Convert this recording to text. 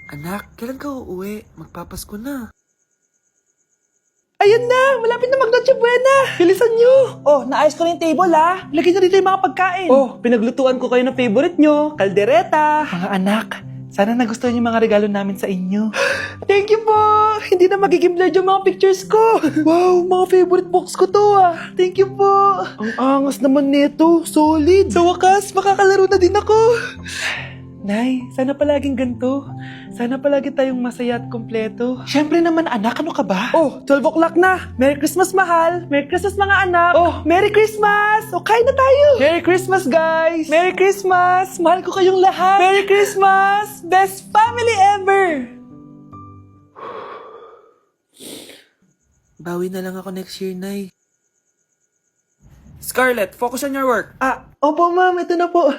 Anak, kailan ka uuwi? Magpapasko na. Ayun na! Malapit na mag-Noche Buena! Bilisan nyo! Oh, naayos ko na yung table ha! Lagyan nyo dito yung mga pagkain! Oh, pinaglutuan ko kayo ng favorite nyo, kaldereta! Mga anak, sana nagustuhan yung mga regalo namin sa inyo. Thank you po! Hindi na magiging blurred yung mga pictures ko! Wow, mga favorite box ko to ah! Thank you po! Ang angas naman nito, solid! Sa wakas, makakalaro na din ako! Nay, sana palaging ganito. Sana palagi tayong masaya at kompleto. Siyempre naman anak, ano ka ba? Oh, 12 o'clock na. Merry Christmas mahal. Merry Christmas mga anak. Oh, Merry Christmas. O, kain na tayo. Merry Christmas guys. Merry Christmas. Mahal ko kayong lahat. Merry Christmas. Best family ever. Bawi na lang ako next year, Nay. Scarlett, focus on your work. Opo ma'am, ito na po.